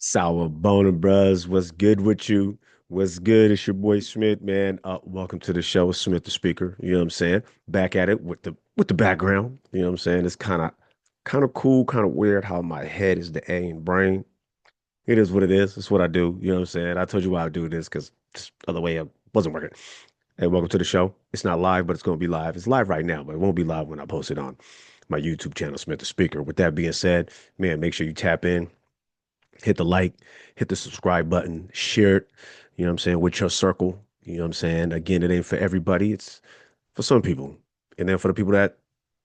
Sour Boner Bros, what's good with you? What's good? It's your boy Smith, man. Welcome to the show, Smith the Speaker. You know what I'm saying? Back at it with the background. You know what I'm saying? It's kind of cool, kind of weird how my head is the A in brain. It is what it is. It's what I do. You know what I'm saying? I told you why I do this because this other way it wasn't working. Hey, welcome to the show. It's not live, but it's going to be live. It's live right now, but it won't be live when I post it on my YouTube channel, Smith the Speaker. With that being said, man, make sure you tap in, hit the like, hit the subscribe button, share it, you know what I'm saying, with your circle. You know what I'm saying? Again, it ain't for everybody. It's for some people. And then for the people that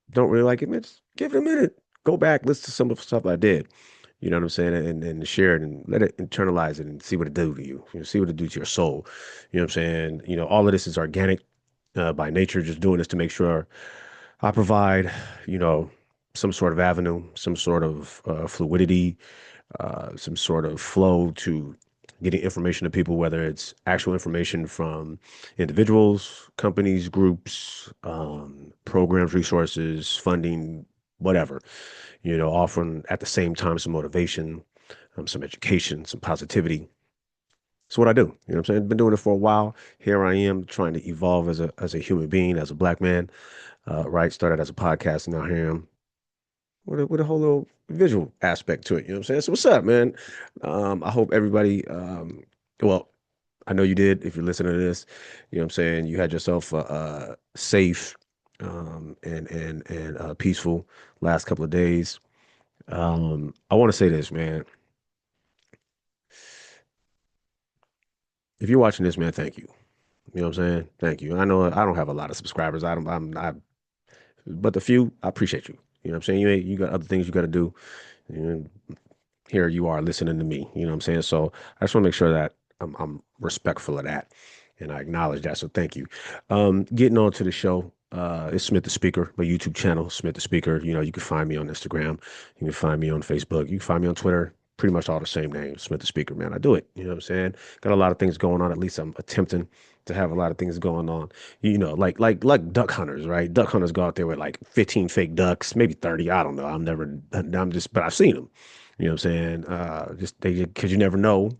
don't really like it, man, just give it a minute. Go back, listen to some of the stuff I did. You know what I'm saying? And share it and let it internalize it and see what it do to you. You know, see what it do to your soul. You know what I'm saying? All of this is organic by nature, just doing this to make sure I provide, you know, some sort of avenue, some sort of fluidity, some sort of flow to getting information to people, whether it's actual information from individuals, companies, groups, programs, resources, funding, whatever, offering at the same time some motivation, some education, some positivity. It's what I do. You know what I'm saying? Been doing it for a while. Here I am trying to evolve as a human being, as a black man, right? Started as a podcast, and now here I am with a whole little visual aspect to it. You know what I'm saying? So what's up, man? I hope everybody, well, I know you did. If you're listening to this, you know what I'm saying? You had yourself a safe and peaceful last couple of days. I want to say this, man. If you're watching this, man, thank you. You know what I'm saying? Thank you. I know I don't have a lot of subscribers. But the few, I appreciate you. You know what I'm saying? You got other things you got to do. And here you are listening to me. You know what I'm saying? So I just want to make sure that I'm respectful of that and I acknowledge that. So thank you. Getting on to the show. It's Smith the Speaker, my YouTube channel, Smith the Speaker. You can find me on Instagram. You can find me on Facebook. You can find me on Twitter. Pretty much all the same name, Smith the Speaker, man. I do it. You know what I'm saying? Got a lot of things going on. At least I'm attempting to have a lot of things going on. Like duck hunters, right? Duck hunters go out there with like 15 fake ducks, maybe 30. I don't know. But I've seen them. You know what I'm saying? Just because you never know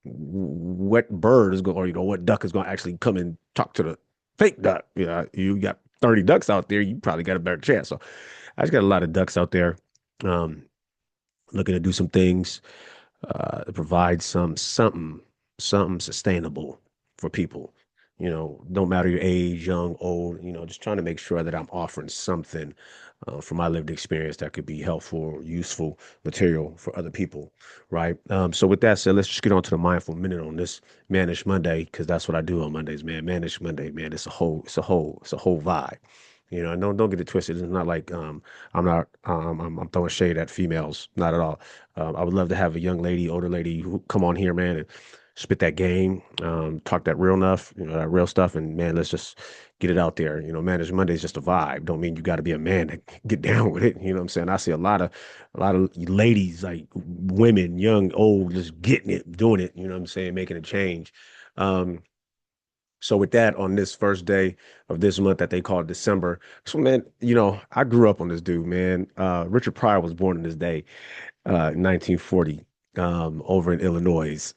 what bird is going, or what duck is going to actually come and talk to the fake duck. You got 30 ducks out there, you probably got a better chance. So I just got a lot of ducks out there, um, looking to do some things, provide something sustainable for people. No matter your age, young, old, just trying to make sure that I'm offering something from my lived experience that could be helpful or useful material for other people, right? So with that said, let's just get on to the mindful minute on this Mannish Monday, because that's what I do on Mondays, man. Mannish Monday, man. It's a whole vibe. Don't get it twisted. It's not like I'm throwing shade at females, not at all. I would love to have a young lady, older lady who come on here, man, and spit that game, talk that real enough, that real stuff, and man, let's just get it out there. Manage Monday is just a vibe. Don't mean you got to be a man to get down with it. You know what I'm saying? I see a lot of ladies, like women, young, old, just getting it, doing it. You know what I'm saying? Making a change. Um, so with that, on this first day of this month that they call December, so man, I grew up on this dude, man. Richard Pryor was born on this day, 1940, over in Illinois.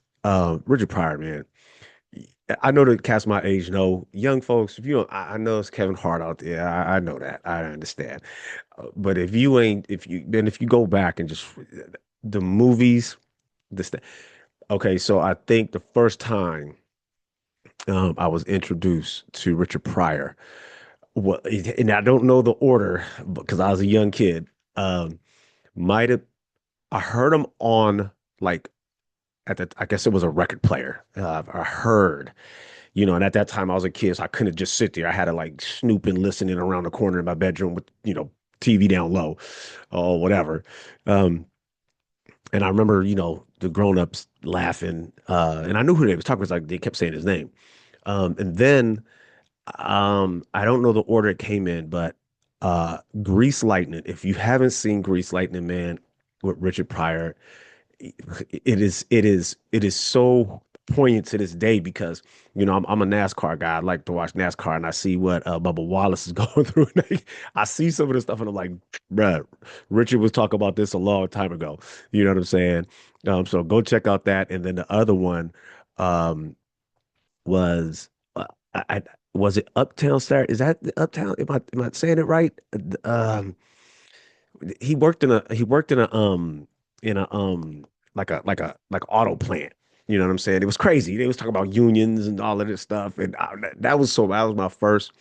Richard Pryor, man. I know the cast my age know. Young folks, if you don't, I know it's Kevin Hart out there. I know that. I understand. But if you go back and just the movies, this, okay, so I think the first time I was introduced to Richard Pryor, and I don't know the order because I was a young kid. Um, might have I heard him on, like, I guess it was a record player. I heard, and at that time I was a kid, so I couldn't just sit there. I had to like snoop and listen in around the corner in my bedroom with, TV down low or whatever. Um, and I remember, the grown-ups laughing, and I knew who they was talking about. Like they kept saying his name. And then I don't know the order it came in, but Grease Lightning. If you haven't seen Grease Lightning, man, with Richard Pryor, it is so. poignant to this day because I'm a NASCAR guy. I like to watch NASCAR, and I see what Bubba Wallace is going through. And I see some of the stuff, and I'm like, bruh, Richard was talking about this a long time ago. You know what I'm saying? So go check out that. And then the other one um, was I was it Uptown Saturday? Is that the Uptown? Am I saying it right? He worked in a like auto plant. You know what I'm saying? It was crazy. They was talking about unions and all of this stuff, and that was my first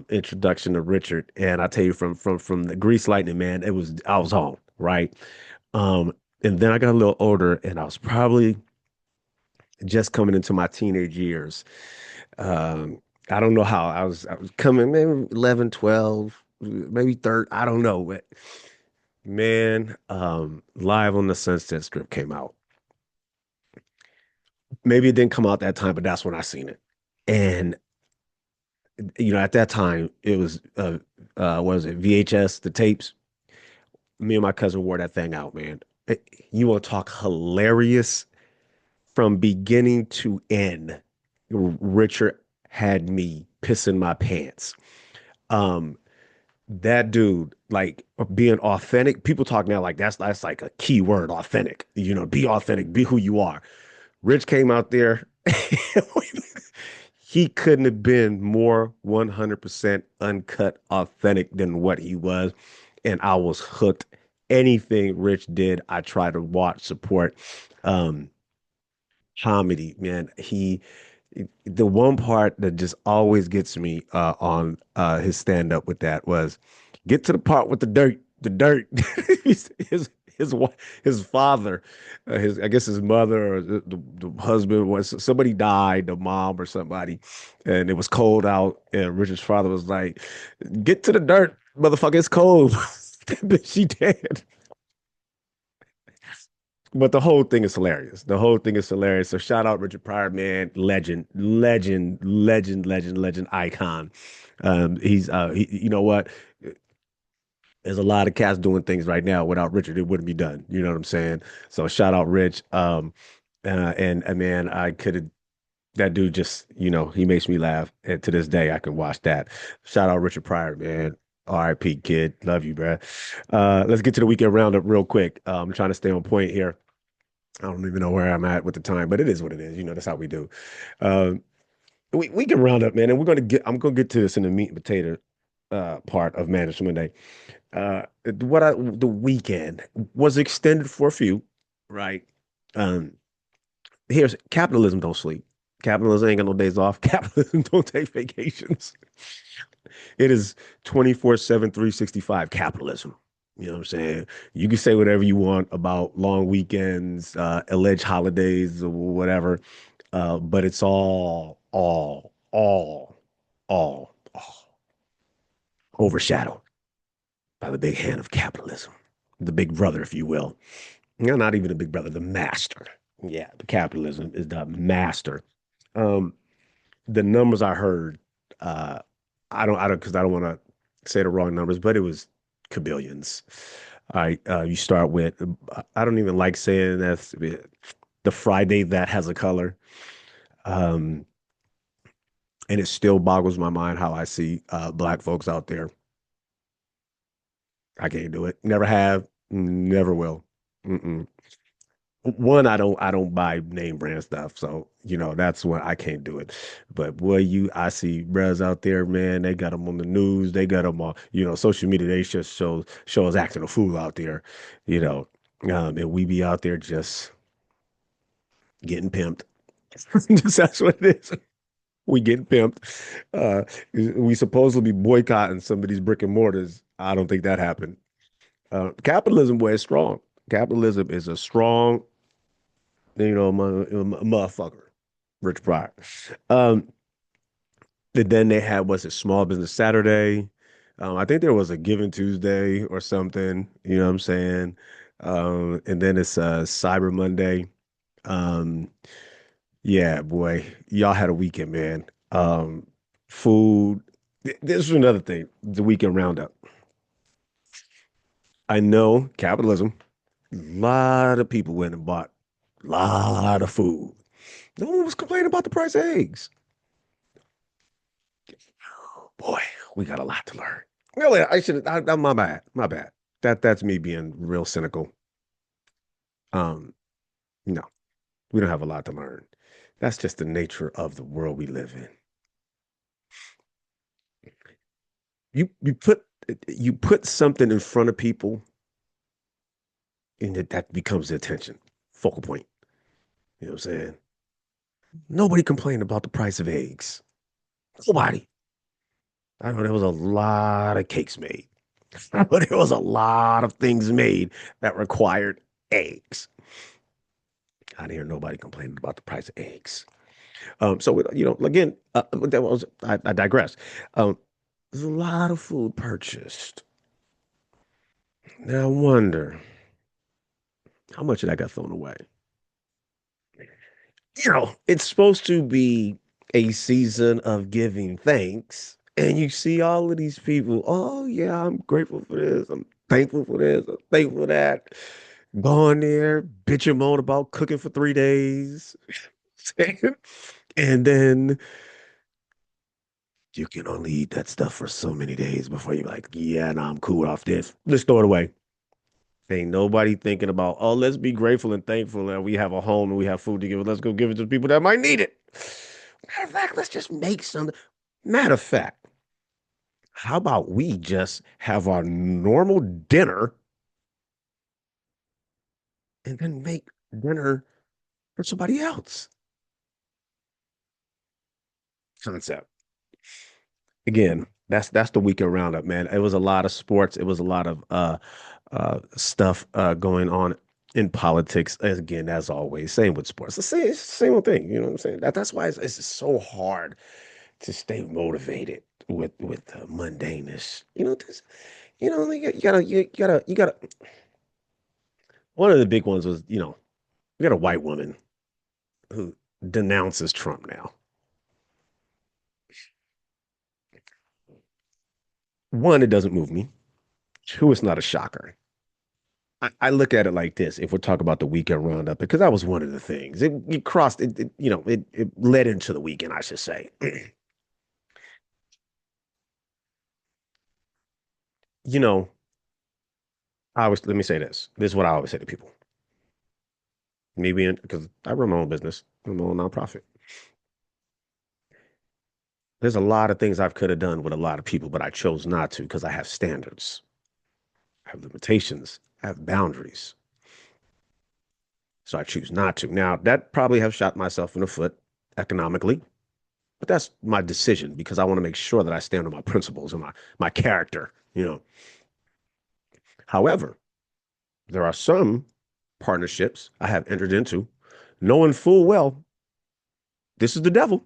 introduction to Richard. And I tell you, from the Grease Lightning, man, I was home, right? Um, and then I got a little older, and I was probably just coming into my teenage years. Um, I don't know how I was coming, maybe 11, 12, maybe third. I don't know, but man, Live on the Sunset Strip came out. Maybe it didn't come out that time, but that's when I seen it. And at that time it was what was it, VHS, the tapes. Me and my cousin wore that thing out, man. You want to talk hilarious from beginning to end. Richard had me pissing my pants. Um, that dude, like being authentic, people talk now like that's like a key word, authentic. Be authentic, be who you are. Rich came out there. He couldn't have been more 100% uncut, authentic than what he was. And I was hooked. Anything Rich did, I try to watch, support. Um, Comedy, man. The one part that just always gets me on his stand up with that was get to the part with the dirt. His father, his I guess his mother or the husband was somebody died, the mom or somebody, and it was cold out, and Richard's father was like, "Get to the dirt, motherfucker, it's cold." That bitch, she dead. But the whole thing is hilarious. The whole thing is hilarious. So shout out Richard Pryor, man, legend, legend, legend, legend, legend, icon. You know what? There's a lot of cats doing things right now without Richard. It wouldn't be done. You know what I'm saying? So shout out Rich. And man, I could have that dude just, he makes me laugh. And to this day, I can watch that. Shout out Richard Pryor, man. R.I.P. kid. Love you, bruh. Let's get to the weekend roundup real quick. I'm trying to stay on point here. I don't even know where I'm at with the time, but it is what it is. That's how we do. Um, we can round up, man, and I'm gonna get to this in the meat and potato part of Mannish Monday. The weekend was extended for a few, right? Um, Here's capitalism don't sleep. Capitalism ain't got no days off. Capitalism don't take vacations. It is 24/7, 365 capitalism. You know what I'm saying? You can say whatever you want about long weekends, alleged holidays, or whatever, but it's all overshadowed by the big hand of capitalism, the big brother, if you will. No, not even the big brother, the master. Yeah, the capitalism is the master. Um, the numbers I heard, uh, because I don't want to say the wrong numbers, but it was cabillions. All right, you start with, I don't even like saying that's the Friday that has a color. Um, and it still boggles my mind how I see black folks out there. I can't do it. Never have, never will. Mm-mm. One, I don't buy name brand stuff, so that's what I can't do it. But boy, I see bros out there, man. They got them on the news. They got them on, social media. They just show us acting a fool out there, you know. And we be out there just getting pimped. Just that's what it is. We getting pimped. Uh, we supposedly be boycotting some of these brick and mortars. I don't think that happened. Capitalism was strong. Capitalism is a strong, motherfucker. Rich Pryor. Um, and then they had, was it Small Business Saturday? I think there was a Giving Tuesday or something. You know what I'm saying? And then it's Cyber Monday. Um, yeah, boy, y'all had a weekend, man. Food. This is another thing. The weekend roundup. I know capitalism. A lot of people went and bought a lot of food. No one was complaining about the price of eggs. Boy, we got a lot to learn. Really, I should have. My bad. My bad. That's me being real cynical. Um, no, we don't have a lot to learn. That's just the nature of the world we live in. You put something in front of people, and that becomes the attention focal point. You know what I'm saying? Nobody complained about the price of eggs. Nobody. I know there was a lot of cakes made, but there was a lot of things made that required eggs. I didn't hear nobody complaining about the price of eggs. So again, I digress. There's a lot of food purchased. Now I wonder how much of that got thrown away. It's supposed to be a season of giving thanks. And you see all of these people, oh yeah, I'm grateful for this. I'm thankful for this. I'm thankful for that. Going there, bitch and moan about cooking for 3 days. And then you can only eat that stuff for so many days before you're like, yeah, no, I'm cool off this. Let's throw it away. Ain't nobody thinking about, oh, let's be grateful and thankful that we have a home and we have food to give. Let's go give it to the people that might need it. Matter of fact, let's just make something. Matter of fact, how about we just have our normal dinner and then make dinner for somebody else? Concept. Again, that's the weekend roundup, man. It was a lot of sports. It was a lot of stuff going on in politics. Again, as always, same with sports. It's the same old thing. You know what I'm saying? That's why it's so hard to stay motivated with mundaneness. You gotta. One of the big ones was, we got a white woman who denounces Trump now. One, it doesn't move me. Two, it's not a shocker. I look at it like this, if we're talking about the weekend roundup, because that was one of the things. It crossed it led into the weekend, I should say. You know, let me say this. This is what I always say to people. Me being because I run my own business, I'm my own nonprofit. There's a lot of things I could have done with a lot of people, but I chose not to because I have standards, I have limitations, I have boundaries. So I choose not to. Now, that probably have shot myself in the foot economically, but that's my decision because I want to make sure that I stand on my principles and my character. However, there are some partnerships I have entered into, knowing full well this is the devil.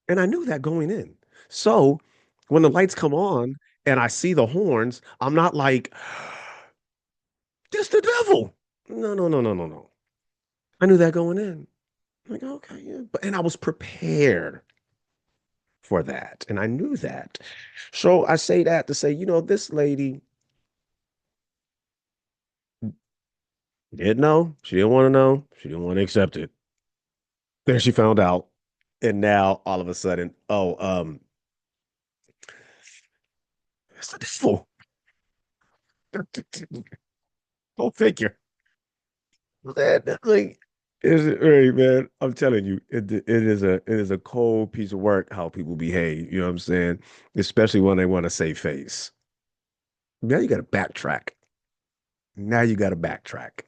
And I knew that going in. So when the lights come on and I see the horns, I'm not like, this the devil. No, no, no, no, no, no. I knew that going in. I'm like, okay, yeah. And I was prepared for that. And I knew that. So I say that to say, this lady didn't know. She didn't want to know. She didn't want to accept it. Then she found out. And now all of a sudden, oh, it's the devil. Go figure. Man, like, is it right, man? I'm telling you, it is a cold piece of work how people behave. You know what I'm saying? Especially when they want to save face. Now you got to backtrack. Now you got to backtrack.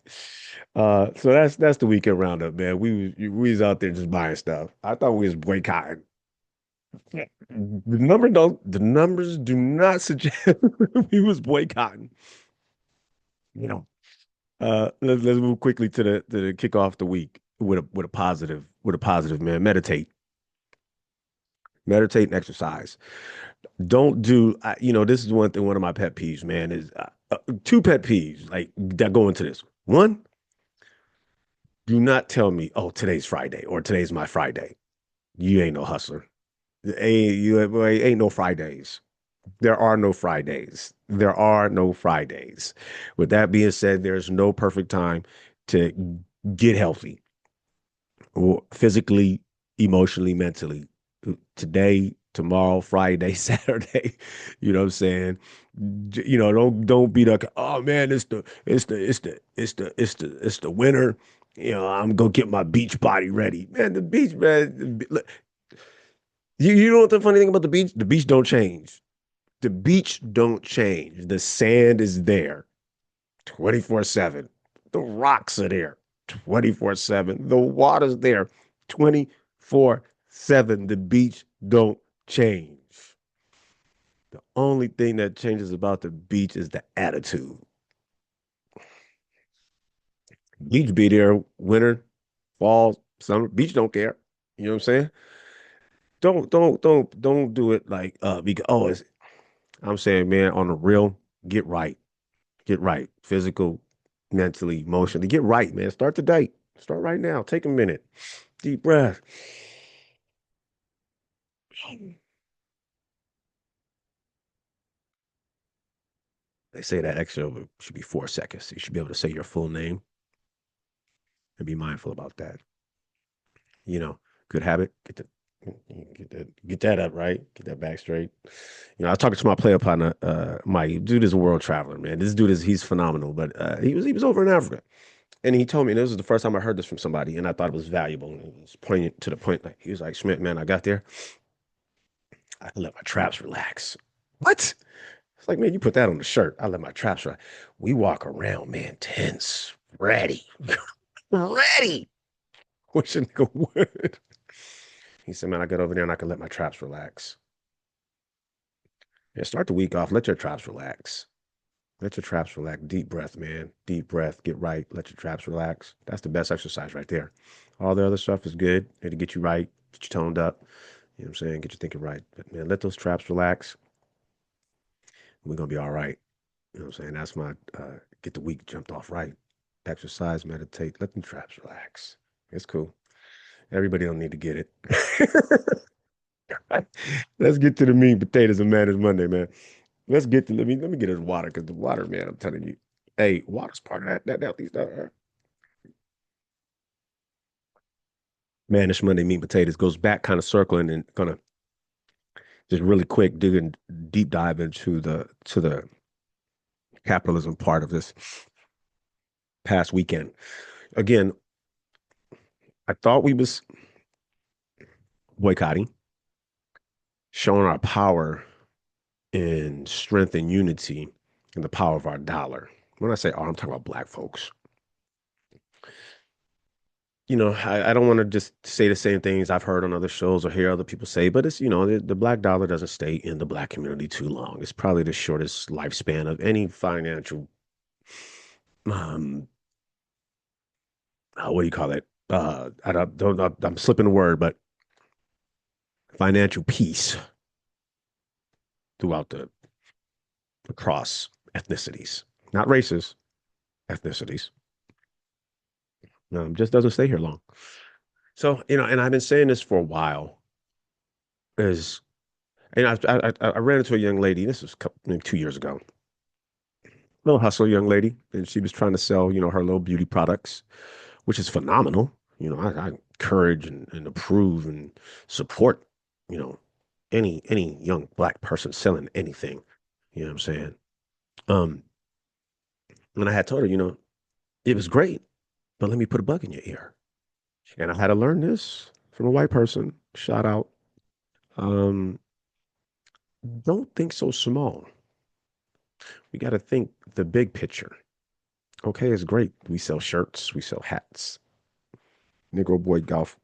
So that's the weekend roundup, man. We was out there just buying stuff. I thought we was boycotting. The numbers do not suggest we was boycotting. You know. Let's move quickly to kick off the week with a positive, man. Meditate and exercise. Don't do. This is one thing. One of my pet peeves, man, is two pet peeves like that go into this. One, do not tell me, oh, today's Friday or today's my Friday. You ain't no hustler. Ain't no Fridays. There are no Fridays. There are no Fridays. With that being said, there's no perfect time to get healthy. or physically, emotionally, mentally. Today, tomorrow, Friday, Saturday. You know what I'm saying? Don't be like, oh man, it's the winter. I'm gonna get my beach body ready. Man, the beach, man. Look, you know what the funny thing about the beach? The beach don't change. The beach don't change. The sand is there 24/7. The rocks are there 24/7. The water's there 24/7. The beach don't change. The only thing that changes about the beach is the attitude. Beach be there winter, fall, summer. Beach don't care. You know what I'm saying? Don't do it like because I'm saying, man, on the real, get right. Get right. Physical, mentally, emotionally. Get right, man. Start the day. Start right now. Take a minute. Deep breath. They say that extra should be 4 seconds. You should be able to say your full name and be mindful about that. You know, good habit. Get that up, right? Get that back straight. I was talking to my player partner, Mike. Dude is a world traveler, man. This dude he's phenomenal. But he was over in Africa. And he told me, and this was the first time I heard this from somebody, and I thought it was valuable. And it was poignant to the point. Like he was like, Schmidt, man, I got there. I let my traps relax. What? It's like, man, you put that on the shirt. I let my traps relax. We walk around, man, tense, ready, ready. Wish a nigga would. He said, man, I got over there and I can let my traps relax. Yeah, start the week off. Let your traps relax. Let your traps relax. Deep breath, man. Deep breath. Get right. Let your traps relax. That's the best exercise right there. All the other stuff is good. It'll get you right, get you toned up. You know what I'm saying? Get you thinking right. But man, let those traps relax. We're gonna be all right. You know what I'm saying? That's my get the week jumped off right. Exercise, meditate, let them traps relax. It's cool. Everybody don't need to get it. Let's get to the meat and potatoes of Mannish Monday, man. Let's get to let me get his water because the water, man, I'm telling you, hey, water's part of that at least Mannish Monday meat and potatoes goes back kind of circling and gonna just really quick digging deep dive into the capitalism part of this past weekend. Again, I thought we was boycotting, showing our power and strength and unity and the power of our dollar. When I say our, I'm talking about black folks. I don't want to just say the same things I've heard on other shows or hear other people say, but it's, the black dollar doesn't stay in the black community too long. It's probably the shortest lifespan of any financial, um, what do you call it? I'm slipping the word, but financial peace throughout across ethnicities, not races, ethnicities. Just doesn't stay here long. So, and I've been saying this for a while. Is and I ran into a young lady. This was maybe 2 years ago. Little hustler young lady, and she was trying to sell, her little beauty products, which is phenomenal. I encourage and approve and support, you know, any young black person selling anything. You know what I'm saying? Um, and I had told her, it was great, but let me put a bug in your ear. And I had to learn this from a white person. Shout out. Um, don't think so small. We got to think the big picture. Okay, it's great. We sell shirts, we sell hats. Negro Boy Golf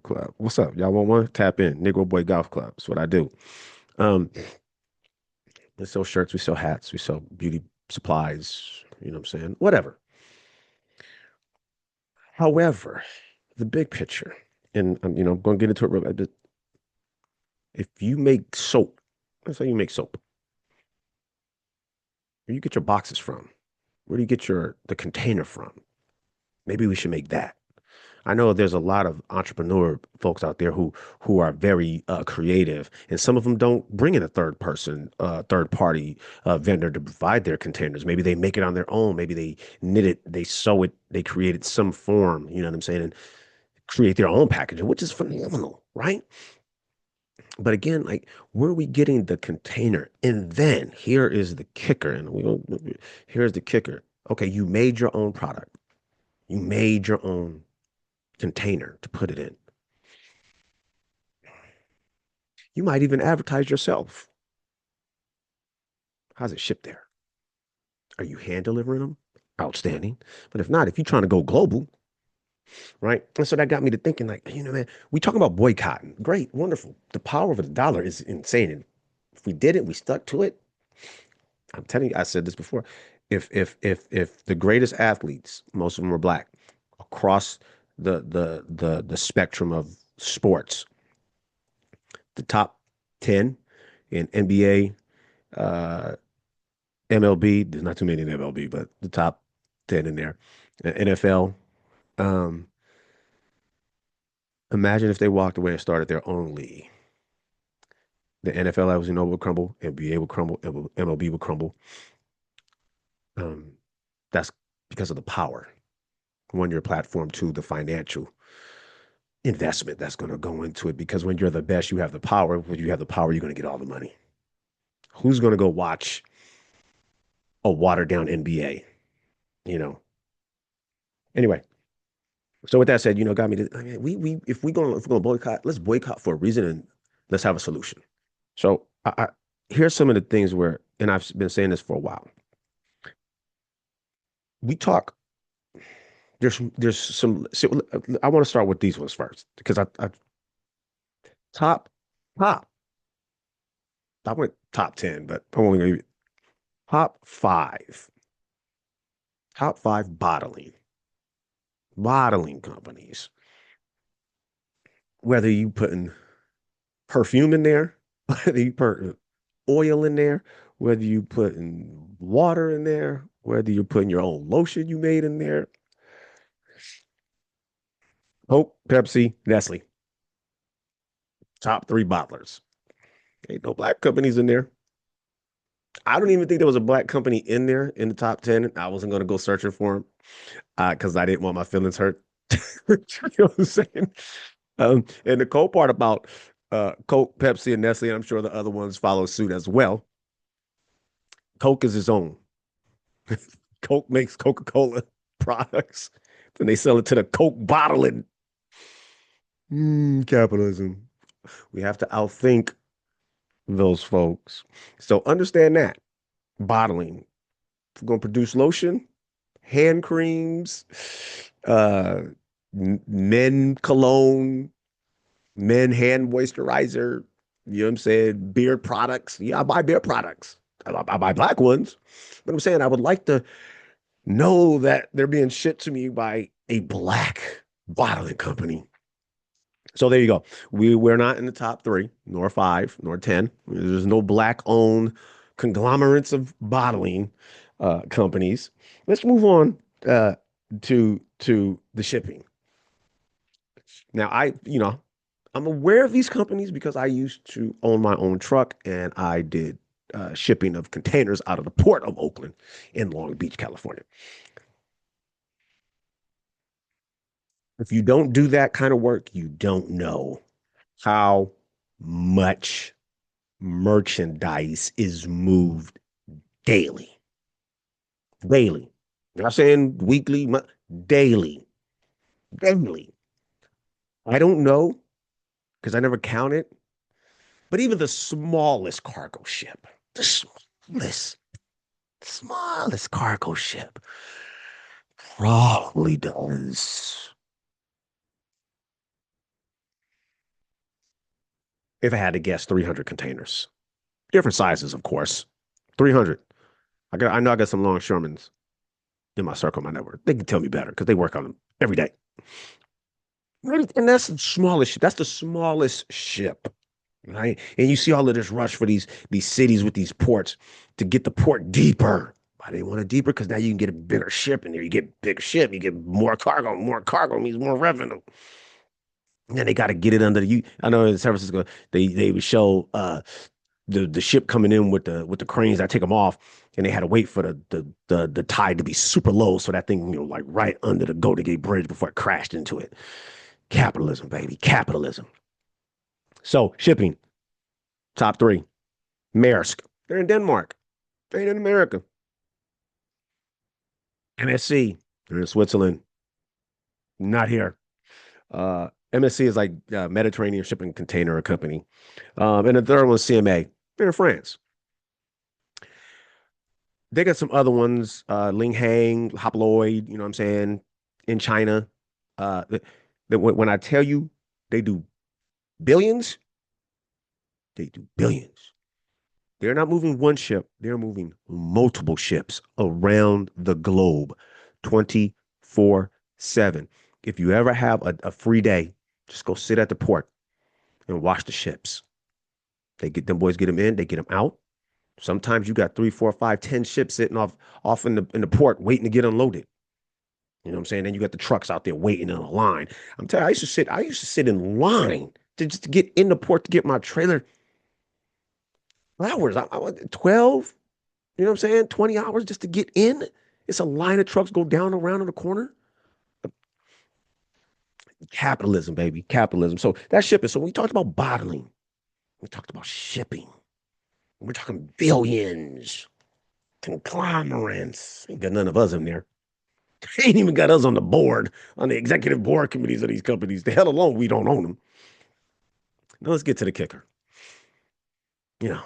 Club. What's up? Y'all want one? Tap in. Negro Boy Golf Club. That's what I do. Um, we sell shirts, we sell hats, we sell beauty supplies, you know what I'm saying? Whatever. However, the big picture, and I'm going to get into it real bit. If you make soap, let's say you make soap, where you get your boxes from? Where do you get the container from? Maybe we should make that. I know there's a lot of entrepreneur folks out there who are very creative, and some of them don't bring in a third party vendor to provide their containers. Maybe they make it on their own. Maybe they knit it, they sew it, they created some form. You know what I'm saying? create their own packaging, which is phenomenal, right? But again, like, where are we getting the container? And then here is the kicker, and here's the kicker. Okay, you made your own product. You made your own container to put it in. You might even advertise yourself. How's it shipped there? Are you hand delivering them? Outstanding. But if not, if you're trying to go global, right? And so that got me to thinking, like, man, we talking about boycotting. Great, wonderful. The power of the dollar is insane. And if we did it, we stuck to it. I'm telling you, I said this before. If the greatest athletes, most of them are black, across the spectrum of sports, the top 10 in NBA, uh, MLB, there's not too many in MLB, but the top 10 in there, NFL, um, imagine if they walked away and started their own league. The NFL, as we know, would crumble, NBA would crumble, MLB would crumble. Um, that's because of the power. One, your platform, two, the financial investment that's going to go into it. Because when you're the best, you have the power. When you have the power, you're going to get all the money. Who's going to go watch a watered down NBA? You know. Anyway, so with that said, got me to. I mean, we if we're gonna boycott, let's boycott for a reason and let's have a solution. So here's some of the things where, and I've been saying this for a while. We talk. There's some. So I want to start with these ones first because I top top. I went top 10, but I'm only going to top five. Top five bottling companies. Whether you putting perfume in there, whether you put oil in there, whether you putting water in there, whether you're putting your own lotion you made in there. Coke, Pepsi, Nestle, top three bottlers. Ain't no black companies in there. I don't even think there was a black company in there in the top 10. I wasn't going to go searching for them because I didn't want my feelings hurt. You know what I'm saying? And the cool part about Coke, Pepsi, and Nestle, and I'm sure the other ones follow suit as well. Coke is its own. Coke makes Coca-Cola products, and they sell it to the Coke bottling. Capitalism. We have to outthink those folks. So understand that bottling. If we're gonna produce lotion, hand creams, uh, men cologne, men hand moisturizer. You know what I'm saying? Beard products. Yeah, I buy beard products. I buy black ones. But I'm saying I would like to know that they're being shipped to me by a black bottling company. So there you go. We're not in the top three, nor five, nor 10. There's no black owned conglomerates of bottling companies. Let's move on to the shipping. Now I'm aware of these companies because I used to own my own truck and I did shipping of containers out of the port of Oakland in Long Beach, California. If you don't do that kind of work, you don't know how much merchandise is moved daily. Daily. I'm not saying weekly, daily. Daily. I don't know because I never counted, but even the smallest cargo ship, the smallest cargo ship probably does, if I had to guess, 300 containers. Different sizes, of course. 300. I know I got some longshoremen's in my circle, my network. They can tell me better because they work on them every day. And that's the smallest ship. That's the smallest ship, right? And you see all of this rush for these cities with these ports to get the port deeper. Why they want it deeper? Because now you can get a bigger ship in there. You get bigger ship, you get more cargo. More cargo means more revenue. And then they got to get it under the. I know in San Francisco they would show the ship coming in with the cranes that take them off, and they had to wait for the tide to be super low so that thing like right under the Golden Gate Bridge before it crashed into it. Capitalism, baby. Capitalism. So shipping, top three. Maersk. They're in Denmark. They ain't in America. MSC. They're in Switzerland. Not here. MSC is like Mediterranean Shipping Container Company. And the third one is CMA. They're in France. They got some other ones, Ling Hang, Haploid, you know what I'm saying, in China. When I tell you they do billions, they do billions. They're not moving one ship, they're moving multiple ships around the globe 24/7. If you ever have a free day, just go sit at the port and watch the ships. They get them boys get them in, they get them out. Sometimes you got three, four, five, 10 ships sitting off in the port waiting to get unloaded. You know what I'm saying? Then you got the trucks out there waiting in a line. I'm telling you, I used to sit in line to just to get in the port to get my trailer for hours. 12, you know what I'm saying? 20 hours just to get in. It's a line of trucks go down around in the corner. Capitalism, baby. Capitalism. So that shipping. So we talked about bottling. We talked about shipping. We're talking billions, conglomerates. Ain't got none of us in there. Ain't even got us on the board, on the executive board committees of these companies. The hell alone, we don't own them. Now let's get to the kicker. You know,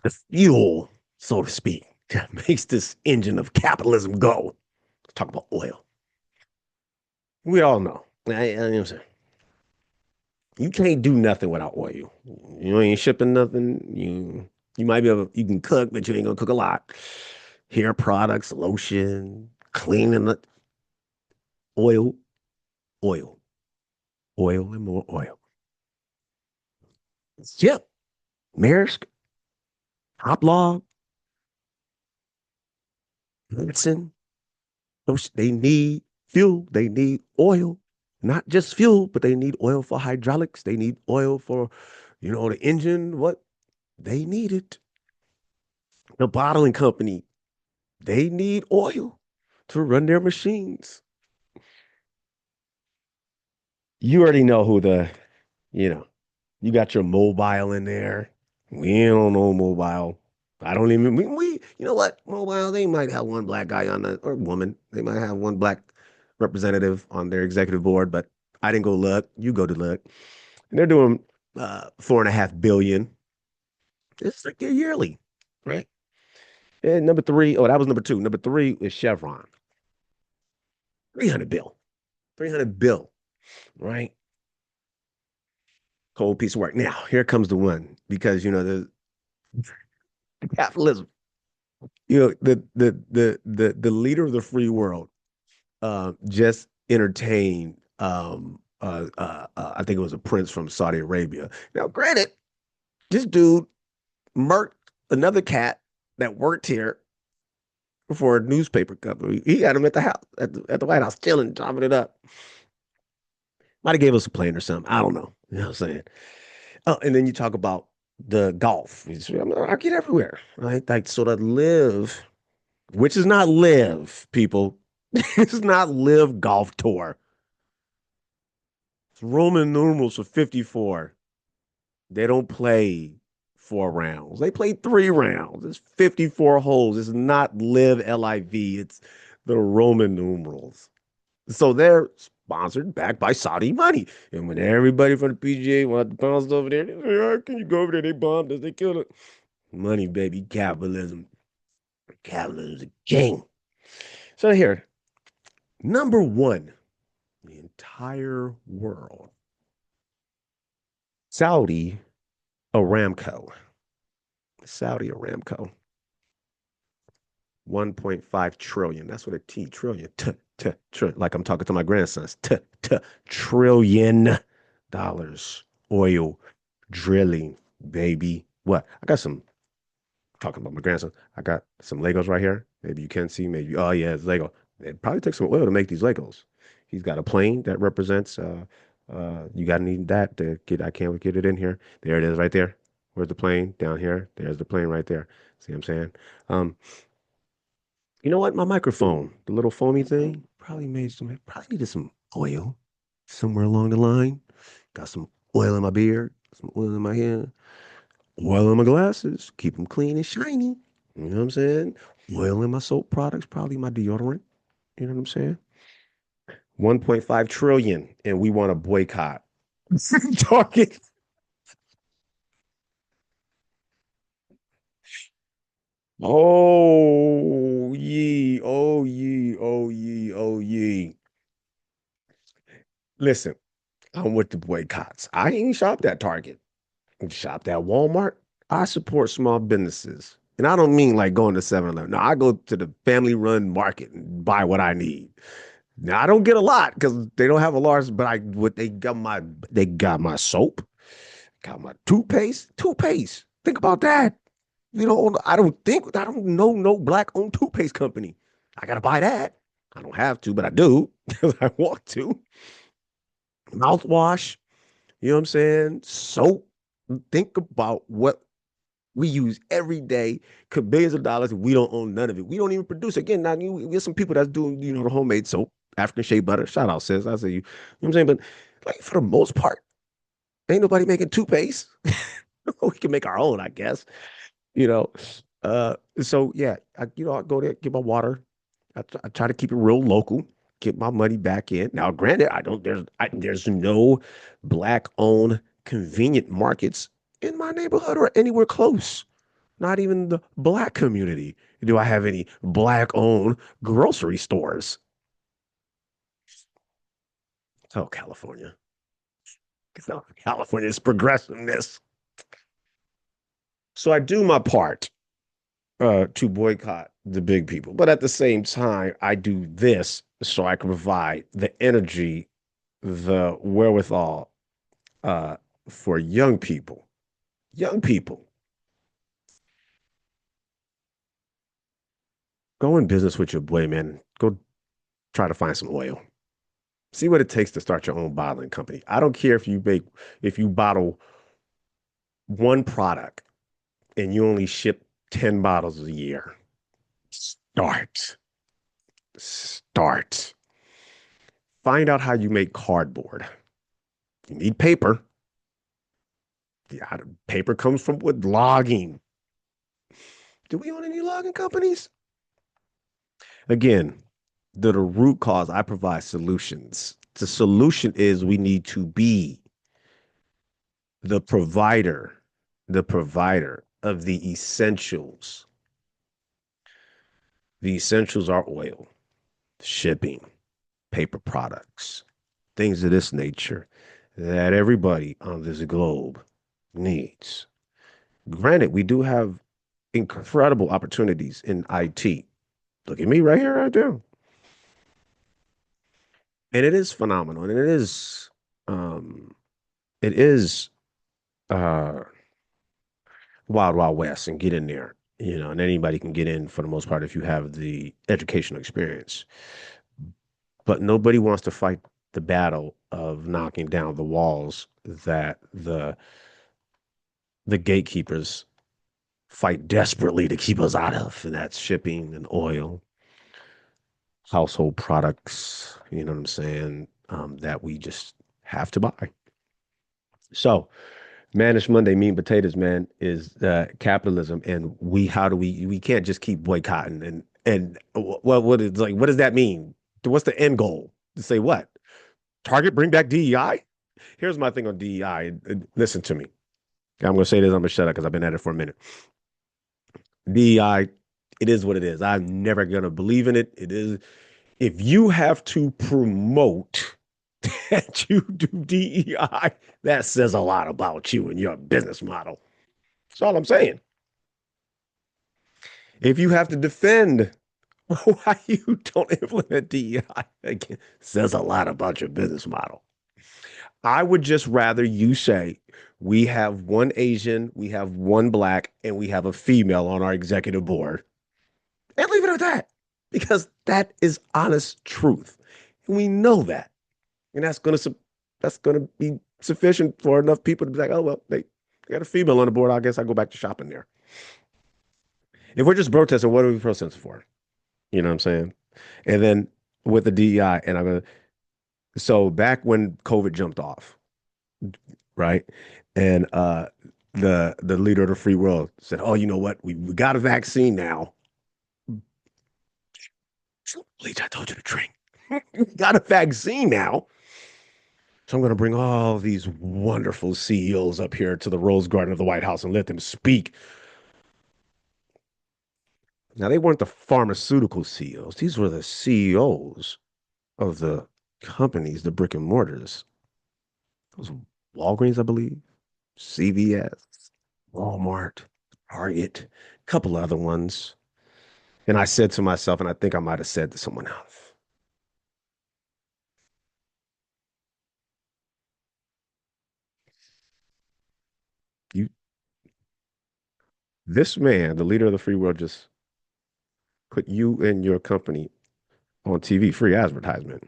the fuel, so to speak, that makes this engine of capitalism go. Let's talk about oil. We all know. You know what I'm saying? You can't do nothing without oil. You ain't shipping nothing. You might be able, you can cook, but you ain't gonna cook a lot. Hair products, lotion, cleaning the oil, oil, oil, and more oil. Yep. Maersk, Hoplog, Hudson, they need fuel. They need oil. Not just fuel, but they need oil for hydraulics. They need oil for, the engine. What? They need it. The bottling company, they need oil to run their machines. You already know who you know, you got your mobile in there. We don't know mobile. I don't even, you know what? Mobile, they might have one black guy on the, or woman. They might have one black representative on their executive board, but I didn't go look. You go to look. And they're doing 4.5 billion. It's like yearly, right? And number three, oh, that was number two. Number three is Chevron. 300 bill. 300 bill, right? Cold piece of work. Now, here comes the one because the capitalism. The leader of the free world just entertained I think it was a prince from Saudi Arabia. Now, granted, this dude murked another cat that worked here for a newspaper company. He had him at the house, at the White House, chilling, chopping it up. Might have gave us a plane or something. I don't know. You know what I'm saying? Oh, and then you talk about the golf. I get everywhere, right? Like, so to live, which is not live, people. It's not live golf tour. It's Roman numerals for 54. They don't play 4 rounds. They play 3 rounds. It's 54 holes. It's not live LIV. It's the Roman numerals. So they're sponsored back by Saudi money. And when everybody from the PGA wanted to bounce over there, they say, "Oh, can you go over there? They bombed us. They killed it." Money, baby. Capitalism. Capitalism is a king. So here, number one, in the entire world, Saudi Aramco. Saudi Aramco. 1.5 trillion. That's what a T trillion. Like I'm talking to my grandsons. Trillion dollars. Oil drilling, baby. What? I got some talking about my grandson. I got some Legos right here. Maybe you can see, maybe. Oh yeah, it's Lego. It probably takes some oil to make these Legos. He's got a plane that represents you gotta need that to get I can't get it in here. There it is right there. Where's the plane? Down here. There's the plane right there. See what I'm saying? Um, you know what? My microphone, the little foamy thing, probably needed some oil. Somewhere along the line, got some oil in my beard, some oil in my hair, oil in my glasses, keep them clean and shiny. You know what I'm saying? Oil in my soap products, probably my deodorant. You know what I'm saying? 1.5 trillion, and we want to boycott Target. Oh, ye, oh, ye, oh, ye, oh, ye. Listen, I'm with the boycotts. I ain't shopped at Target. I shopped at Walmart. I support small businesses. And I don't mean like going to 7-Eleven. No, I go to the family run market and buy what I need. Now I don't get a lot because they don't have a large, but I what they got my soap, got my toothpaste. Think about that. I don't know no black owned toothpaste company. I gotta buy that. I don't have to, but I do because I want to. Mouthwash, you know what I'm saying? Soap. Think about what we use every day, could billions of dollars, and we don't own none of it. We don't even produce. Again, now we have some people that's doing, the homemade soap, African shea butter. Shout out, sis. I say you. You know what I'm saying? But like for the most part, ain't nobody making toothpaste. We can make our own, I guess. You know. So yeah, I go there, get my water. I try to keep it real local, get my money back in. Now, granted, I don't. There's no black owned convenient markets in my neighborhood or anywhere close. Not even the black community. Do I have any black owned grocery stores? Oh, California. California's progressiveness. So I do my part to boycott the big people. But at the same time, I do this so I can provide the energy, the wherewithal uh, for young people. Young people, go in business with your boy, man. Go try to find some oil. See what it takes to start your own bottling company. I don't care if you bottle one product and you only ship 10 bottles a year. Start. Start. Find out how you make cardboard. You need paper. Yeah, paper comes from with logging. Do we own any logging companies? Again, the root cause, I provide solutions. The solution is we need to be the provider, the provider of the essentials. The essentials are oil, shipping, paper products, things of this nature that everybody on this globe needs. Granted, we do have incredible opportunities in IT. Look at me right here, right there. And it is phenomenal. And um, it is uh wild, wild west and get in there, and anybody can get in for the most part if you have the educational experience. But nobody wants to fight the battle of knocking down the walls that the gatekeepers fight desperately to keep us out of, and that's shipping and oil, household products, you know what I'm saying, that we just have to buy. So, Mannish Monday, meat and potatoes, man, is capitalism, and how do we can't just keep boycotting and what does that mean? What's the end goal? To say what? Target bring back DEI? Here's my thing on DEI. Listen to me. I'm gonna say this. I'm gonna shut up because I've been at it for a minute. DEI, it is what it is. I'm never gonna believe in it. It is if you have to promote that you do DEI, that says a lot about you and your business model. That's all I'm saying. If you have to defend why you don't implement DEI, again, says a lot about your business model. I would just rather you say, we have one Asian, we have one black, and we have a female on our executive board. And leave it at that. Because that is honest truth. And we know that. And that's gonna be sufficient for enough people to be like, oh well, they got a female on the board. I guess I go back to shopping there. If we're just protesting, what are we protesting for? You know what I'm saying? And then with the DEI, and I'm gonna So back when COVID jumped off, right? And the leader of the free world said, "Oh, you know what? We got a vaccine now. Bleach, I told you to drink. We got a vaccine now. So I'm going to bring all these wonderful CEOs up here to the Rose Garden of the White House and let them speak." Now, they weren't the pharmaceutical CEOs. These were the CEOs of the companies, the brick and mortars. It was Walgreens, I believe, CVS, Walmart, Target, a couple other ones. And I said to myself, and I think I might have said to someone else, you, this man, the leader of the free world, just put you and your company on TV, free advertisement.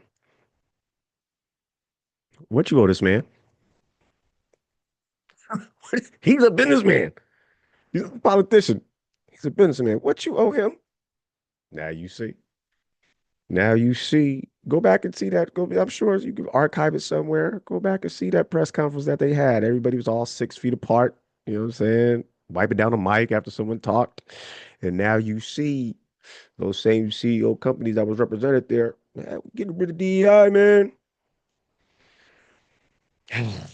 What you owe this man? He's a businessman. He's a politician. He's a businessman. What you owe him? Now you see. Now you see. Go back and see that. Go. I'm sure you can archive it somewhere. Go back and see that press conference that they had. Everybody was all 6 feet apart. You know what I'm saying? Wiping down a mic after someone talked. And now you see those same CEO companies that was represented there. Man, getting rid of DEI, man.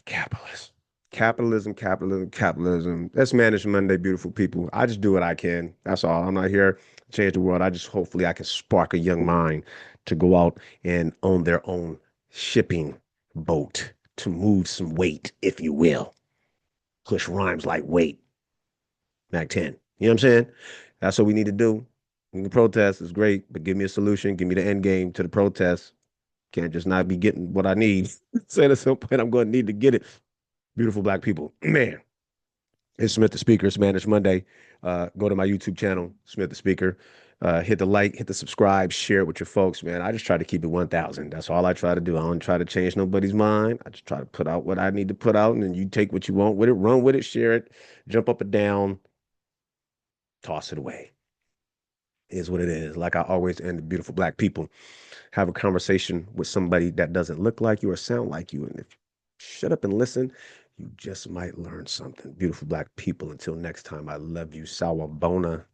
Capitalism. Capitalism, capitalism, capitalism. That's Mannish Monday, beautiful people. I just do what I can. That's all. I'm not here to change the world. I just hopefully I can spark a young mind to go out and own their own shipping boat to move some weight, if you will. Push rhymes like weight. Mac 10. You know what I'm saying? That's what we need to do. We can protest. It's great, but give me a solution. Give me the end game to the protest. Can't just not be getting what I need. Saying at some point I'm going to need to get it. Beautiful black people. Man, it's Smith the Speaker. It's Mannish Monday. Go to my YouTube channel, Smith the Speaker. Hit the like, hit the subscribe, share it with your folks, man. I just try to keep it 1,000. That's all I try to do. I don't try to change nobody's mind. I just try to put out what I need to put out, and then you take what you want with it, run with it, share it, jump up and down, toss it away. It is what it is. Like I always end the beautiful black people. Have a conversation with somebody that doesn't look like you or sound like you. And if you shut up and listen, you just might learn something. Beautiful black people. Until next time, I love you. Sawabona.